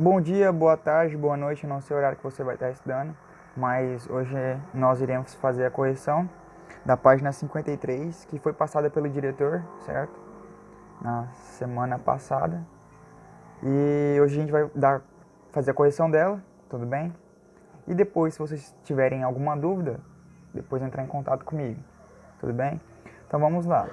Bom dia, boa tarde, boa noite, não sei o horário que você vai estar estudando, mas hoje nós iremos fazer a correção da página 53, que foi passada pelo diretor, certo? Na semana passada. E hoje a gente vai fazer a correção dela, tudo bem? E depois, se vocês tiverem alguma dúvida, depois entrar em contato comigo, tudo bem? Então vamos lá.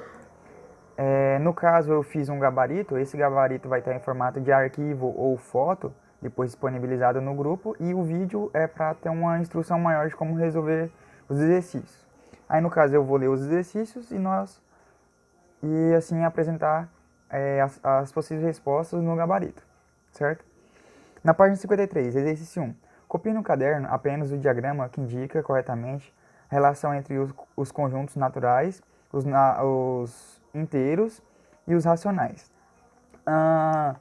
No caso, eu fiz um gabarito. Esse gabarito vai estar em formato de arquivo ou foto, depois disponibilizado no grupo, e o vídeo é para ter uma instrução maior de como resolver os exercícios. Aí, no caso, eu vou ler os exercícios e assim apresentar as possíveis respostas no gabarito, certo? Na página 53, exercício 1. Copie no caderno apenas o diagrama que indica corretamente a relação entre os conjuntos naturais, os inteiros e os racionais. A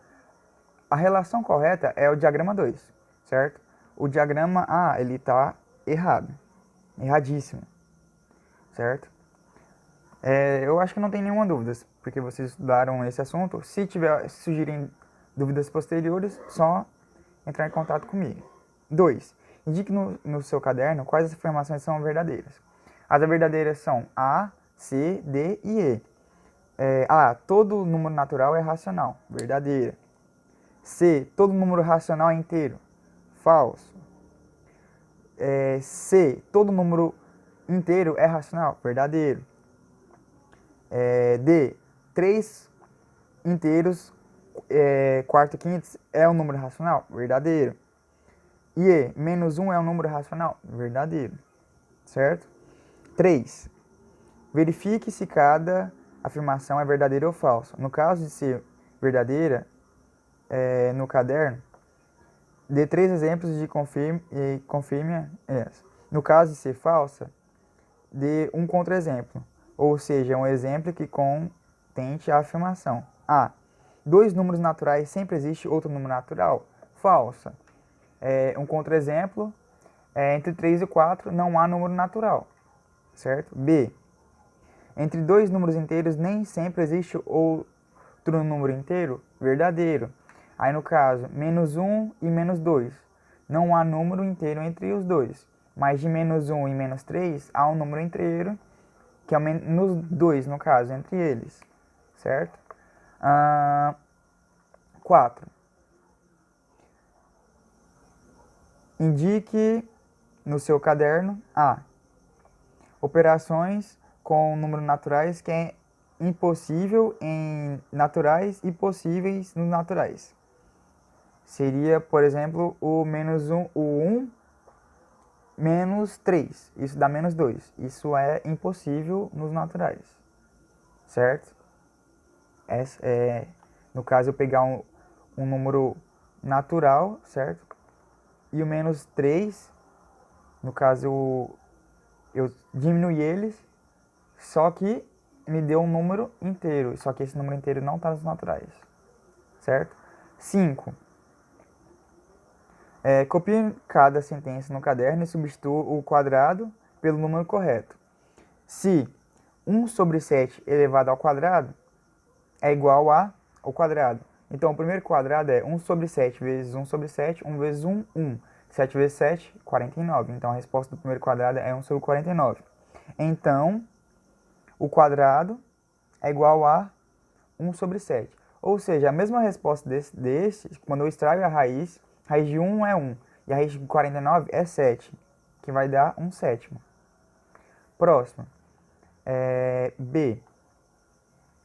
relação correta é o diagrama 2, certo? O diagrama A, ele está errado, erradíssimo, certo? Eu acho que não tem nenhuma dúvida, porque vocês estudaram esse assunto. Se surgirem dúvidas posteriores, só entrar em contato comigo. 2. Indique no seu caderno quais afirmações são verdadeiras. As verdadeiras são A, C, D e E. A. Todo número natural é racional. Verdadeira. C. Todo número racional é inteiro. Falso. C. Todo número inteiro é racional. Verdadeiro. D. 3 inteiros, quarto quintos, é um número racional. Verdadeiro. E. Menos 1 é um número racional. Verdadeiro. Certo? 3. Verifique se cada afirmação é verdadeira ou falsa. No caso de ser verdadeira, no caderno, dê 3 exemplos e confirme essa. No caso de ser falsa, dê um contra-exemplo, ou seja, um exemplo que contente a afirmação. A. Dois números naturais sempre existe outro número natural? Falsa. Um contra-exemplo, entre 3 e 4 não há número natural, certo? B. Entre dois números inteiros nem sempre existe outro número inteiro? Verdadeiro. Aí no caso, menos 1 e menos 2. Não há número inteiro entre os dois. Mas de menos 1 e menos 3 há um número inteiro, que é o menos 2 no caso, entre eles. Certo? 4. Indique no seu caderno A. Operações com números naturais que é impossível em naturais e possíveis nos naturais. Seria, por exemplo, o menos 1, o 1 menos 3. Isso dá menos 2. Isso é impossível nos naturais. Certo? No caso, eu pegar um número natural, certo? E o menos 3, no caso, eu diminui eles, só que me deu um número inteiro. Só que esse número inteiro não está nos naturais. Certo? 5. Copie cada sentença no caderno e substitua o quadrado pelo número correto. Se 1 sobre 7 elevado ao quadrado é igual ao quadrado. Então, o primeiro quadrado é 1 sobre 7 vezes 1 sobre 7, 1 vezes 1, 1. 7 vezes 7, 49. Então, a resposta do primeiro quadrado é 1 sobre 49. Então, o quadrado é igual a 1 sobre 7. Ou seja, a mesma resposta desse quando eu extraio a raiz de 1 é 1 e a raiz de 49 é 7, que vai dar 1 sétimo. Próximo. B.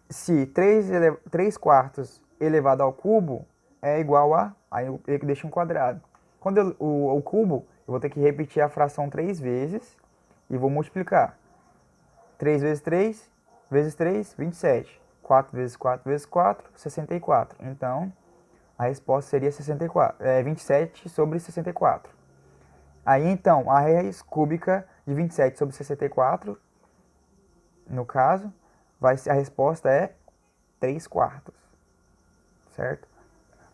Se 3 quartos elevado ao cubo é igual a... Aí eu deixo um quadrado. Quando o cubo, eu vou ter que repetir a fração 3 vezes e vou multiplicar. 3 vezes 3 vezes 3, 27. 4 vezes 4 vezes 4, 64. Então, a resposta seria 27 sobre 64. Aí, então, a raiz cúbica de 27 sobre 64, no caso, a resposta é 3 quartos. Certo?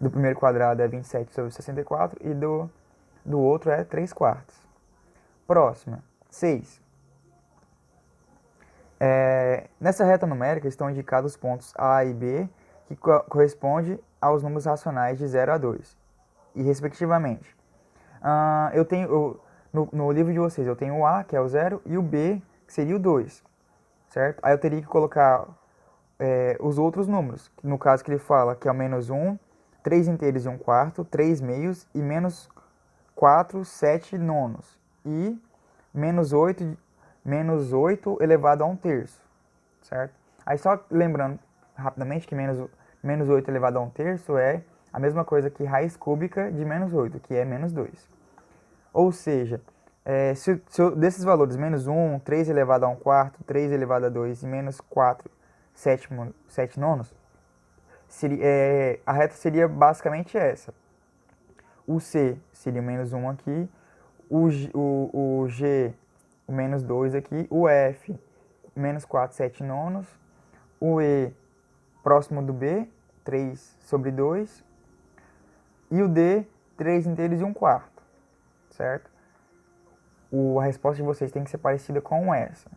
Do primeiro quadrado é 27 sobre 64 e do outro é 3 quartos. Próxima, 6. Nessa reta numérica estão indicados os pontos A e B, que correspondem aos números racionais de 0 a 2. e respectivamente. No livro de vocês eu tenho o A, que é o 0, e o B, que seria o 2, certo? Aí eu teria que colocar os outros números, no caso que ele fala que é o menos 1, 3 inteiros e 1 quarto, 3 meios e menos 4, 7 nonos. E menos 8 elevado a 1 terço, certo? Aí só lembrando rapidamente que menos 8 elevado a 1 terço é a mesma coisa que raiz cúbica de menos 8, que é menos 2. Ou seja, desses valores, menos 1, 3 elevado a 1 quarto, 3 elevado a 2 e menos 4, 7 nonos, a reta seria basicamente essa. O C seria o menos 1 aqui, o G, o menos 2 aqui, o F, menos 4, 7 nonos, o E próximo do B, 3 sobre 2, e o D, 3 inteiros e 1 quarto, certo? A resposta de vocês tem que ser parecida com essa.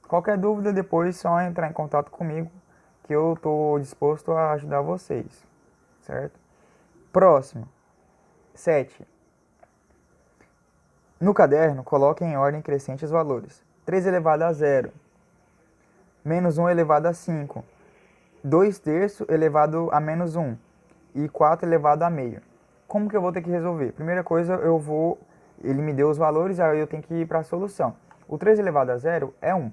Qualquer dúvida, depois é só entrar em contato comigo, que eu estou disposto a ajudar vocês, certo? Próximo, 7. No caderno, coloque em ordem crescente os valores. 3 elevado a 0, menos 1 elevado a 5, 2 terços elevado a menos 1 e 4 elevado a meio. Como que eu vou ter que resolver? Primeira coisa, ele me deu os valores, aí eu tenho que ir para a solução. O 3 elevado a 0 é 1.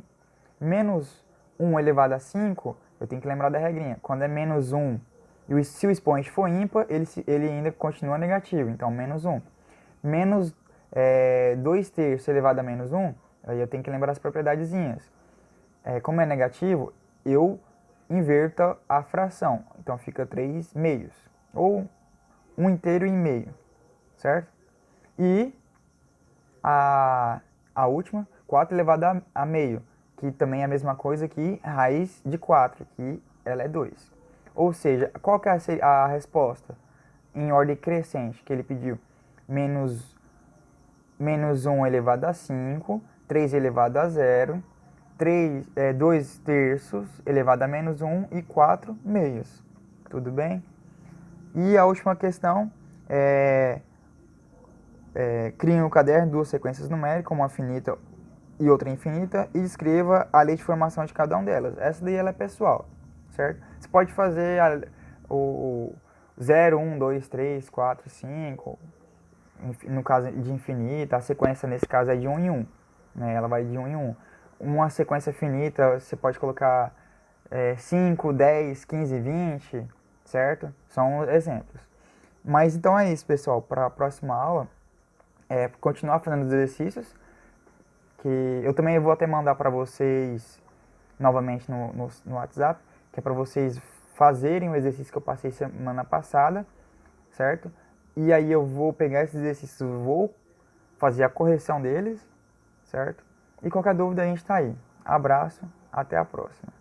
Menos 1 elevado a 5, eu tenho que lembrar da regrinha. Quando é menos 1, e se o expoente for ímpar, ele ainda continua negativo. Então, menos 1. Menos 2 terços elevado a menos 1, aí eu tenho que lembrar as propriedadezinhas. Como é negativo, eu inverto a fração. Então, fica 3 meios. Ou 1 inteiro e meio. Certo? E a última, 4 elevado a meio, que também é a mesma coisa que raiz de 4, que ela é 2. Ou seja, qual que é a resposta em ordem crescente que ele pediu? Menos 1 elevado a 5, 3 elevado a 0, 2 terços elevado a menos 1 e 4 meios. Tudo bem? E a última questão crie no caderno 2 sequências numéricas, uma finita e outra infinita, e descreva a lei de formação de cada uma delas. Essa daí ela é pessoal, certo? Você pode fazer o 0, 1, 2, 3, 4, 5, no caso de infinita, a sequência nesse caso é de 1 em 1, né? Ela vai de 1 em 1. Uma sequência finita, você pode colocar 5, 10, 15, 20, certo? São exemplos. Mas então é isso, pessoal. Para a próxima aula, continuar fazendo os exercícios, que eu também vou até mandar para vocês novamente no WhatsApp, que é para vocês fazerem o exercício que eu passei semana passada, certo? E aí eu vou pegar esses exercícios, vou fazer a correção deles, certo? E qualquer dúvida a gente está aí. Abraço, até a próxima.